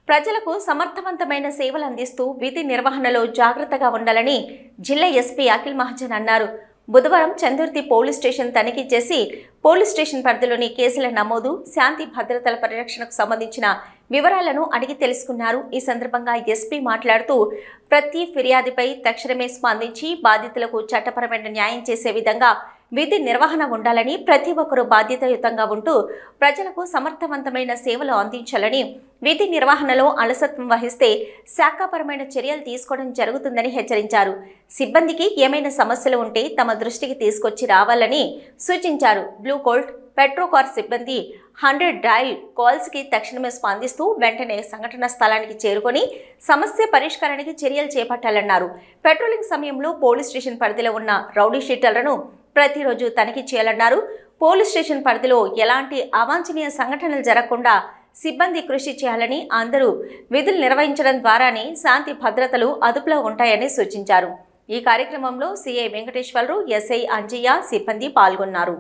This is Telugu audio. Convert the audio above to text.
ప్రజలకు సమర్థవంతమైన సేవలు అందిస్తూ విధి నిర్వహణలో జాగ్రత్తగా ఉండాలని జిల్లా ఎస్పీ అఖిల్ మహాజన్ అన్నారు. బుధవారం చందుర్తి పోలీస్ స్టేషన్ తనిఖీ చేసి పోలీస్ స్టేషన్ పరిధిలోని కేసుల నమోదు, శాంతి భద్రతల పరిరక్షణకు సంబంధించిన వివరాలను అడిగి తెలుసుకున్నారు. ఈ సందర్భంగా ఎస్పీ మాట్లాడుతూ ప్రతి ఫిర్యాదుపై తక్షణమే స్పందించి బాధితులకు చట్టపరమైన న్యాయం చేసే విధంగా విధి నిర్వహణ ఉండాలని, ప్రతి ఒక్కరూ బాధ్యతాయుతంగా ఉంటూ ప్రజలకు సమర్థవంతమైన సేవలు అందించాలని, విధి నిర్వహణలో అలసత్వం వహిస్తే శాఖాపరమైన చర్యలు తీసుకోవడం జరుగుతుందని హెచ్చరించారు. సిబ్బందికి ఏమైనా సమస్యలు ఉంటే తమ దృష్టికి తీసుకొచ్చి రావాలని సూచించారు. బ్లూ కోల్ట్ పెట్రోకార్ సిబ్బంది 100 డయల్ కాల్స్కి తక్షణమే స్పందిస్తూ వెంటనే సంఘటన స్థలానికి చేరుకొని సమస్య పరిష్కారానికి చర్యలు చేపట్టాలన్నారు. పెట్రోలింగ్ సమయంలో పోలీస్ స్టేషన్ పరిధిలో ఉన్న రౌడీ షీటర్లను ప్రతిరోజు తనిఖీ చేయాలన్నారు. పోలీస్ స్టేషన్ పరిధిలో ఎలాంటి అవాంఛనీయ సంఘటనలు జరగకుండా సిబ్బంది కృషి చేయాలని, అందరూ విధులు నిర్వహించడం ద్వారానే శాంతి భద్రతలు అదుపులో ఉంటాయని సూచించారు. ఈ కార్యక్రమంలో సిఐ వెంకటేశ్వరరావు, ఎస్ఐ అంజయ్య సిబ్బంది పాల్గొన్నారు.